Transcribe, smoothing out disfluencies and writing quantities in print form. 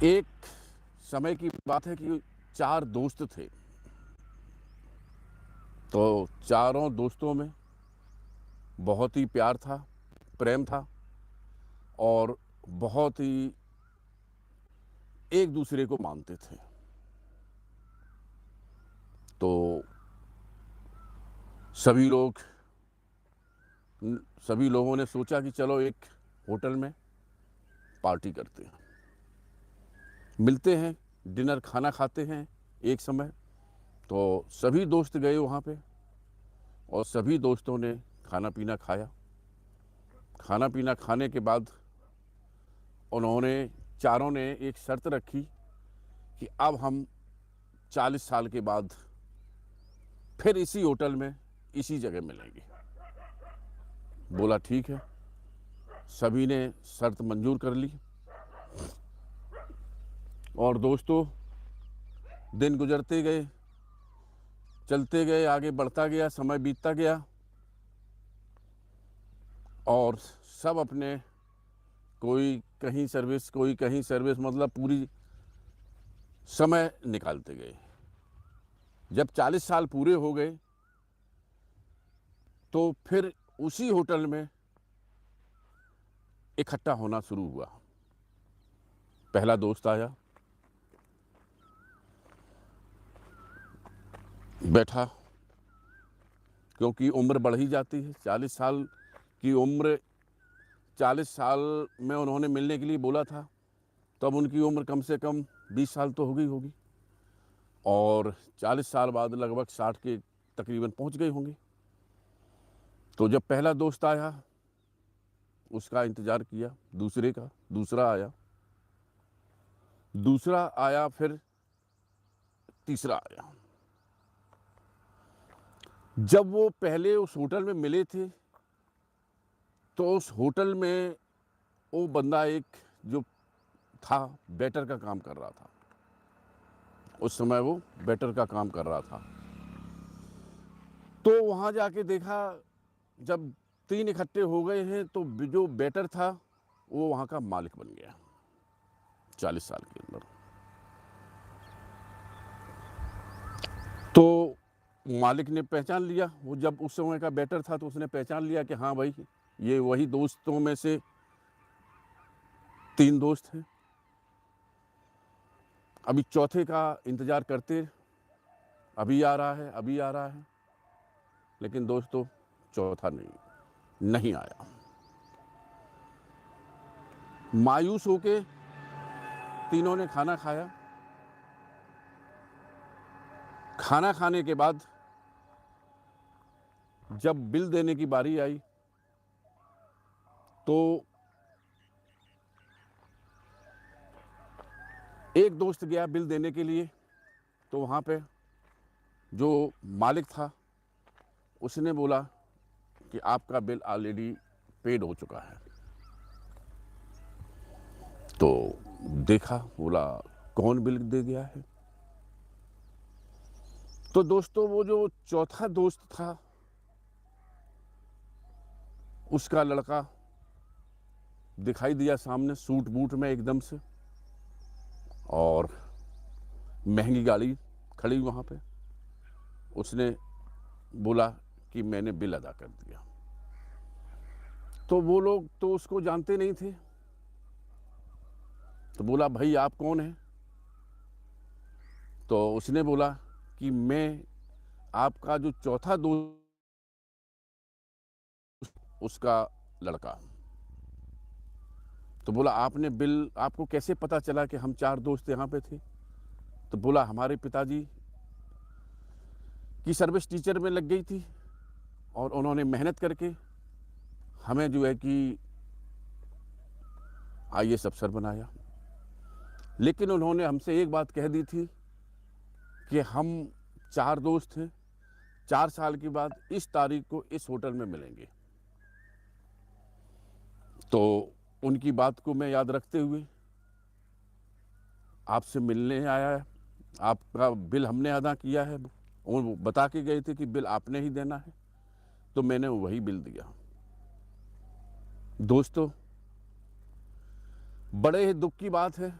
एक समय की बात है कि 4 दोस्त थे। तो चारों दोस्तों में बहुत ही प्यार था, प्रेम था और बहुत ही एक दूसरे को मानते थे। तो सभी लोग सभी लोगों ने सोचा कि चलो एक होटल में पार्टी करते हैं, मिलते हैं, डिनर खाना खाते हैं एक समय। तो सभी दोस्त गए वहाँ पे और सभी दोस्तों ने खाना पीना खाया। खाना पीना खाने के बाद उन्होंने चारों ने एक शर्त रखी कि अब हम 40 साल के बाद फिर इसी होटल में इसी जगह मिलेंगे। बोला ठीक है, सभी ने शर्त मंजूर कर ली। और दोस्तों, दिन गुजरते गए, चलते गए, आगे बढ़ता गया, समय बीतता गया और सब अपने कोई कहीं सर्विस, कोई कहीं सर्विस, मतलब पूरी समय निकालते गए। जब 40 साल पूरे हो गए तो फिर उसी होटल में इकट्ठा होना शुरू हुआ। पहला दोस्त आया, बैठा, क्योंकि उम्र बढ़ ही जाती है। 40 साल की उम्र, 40 साल में उन्होंने मिलने के लिए बोला था, तब उनकी उम्र कम से कम 20 साल तो हो गई होगी और 40 साल बाद लगभग 60 के तकरीबन पहुंच गए होंगे। तो जब पहला दोस्त आया, उसका इंतज़ार किया, दूसरे का, दूसरा आया, दूसरा आया, फिर तीसरा आया। जब वो पहले उस होटल में मिले थे तो उस होटल में वो बंदा एक जो था, वेटर का काम कर रहा था। उस समय वो वेटर का काम कर रहा था। तो वहाँ जाके देखा, जब 3 इकट्ठे हो गए हैं तो जो वेटर था वो वहाँ का मालिक बन गया 40 साल के अंदर। तो मालिक ने पहचान लिया, वो जब उस समय का वेटर था तो उसने पहचान लिया कि हाँ भाई, ये वही दोस्तों में से 3 दोस्त हैं। अभी चौथे का इंतज़ार करते, अभी आ रहा है, अभी आ रहा है, लेकिन दोस्तों चौथा नहीं आया। मायूस होके तीनों ने खाना खाया। खाना खाने के बाद जब बिल देने की बारी आई तो एक दोस्त गया बिल देने के लिए। तो वहाँ पे जो मालिक था उसने बोला कि आपका बिल ऑलरेडी पेड हो चुका है। तो देखा, बोला कौन बिल दे गया है। तो दोस्तों, वो जो चौथा दोस्त था उसका लड़का दिखाई दिया सामने, सूट बूट में एकदम से, और महंगी गाड़ी खड़ी वहाँ पे। उसने बोला कि मैंने बिल अदा कर दिया। तो वो लोग तो उसको जानते नहीं थे। तो बोला भाई आप कौन हैं? तो उसने बोला कि मैं आपका जो चौथा दोस्त, उसका लड़का। तो बोला आपने बिल, आपको कैसे पता चला कि हम 4 दोस्त यहाँ पे थे? तो बोला हमारे पिताजी की सर्विस टीचर में लग गई थी और उन्होंने मेहनत करके हमें जो है कि आईएएस अफसर बनाया। लेकिन उन्होंने हमसे एक बात कह दी थी कि हम 4 दोस्त हैं, 4 साल के बाद इस तारीख को इस होटल में मिलेंगे। तो उनकी बात को मैं याद रखते हुए आपसे मिलने आया है। आपका बिल हमने अदा किया है, और वो बता के गए थे कि बिल आपने ही देना है, तो मैंने वही बिल दिया। दोस्तों, बड़े ही दुख की बात है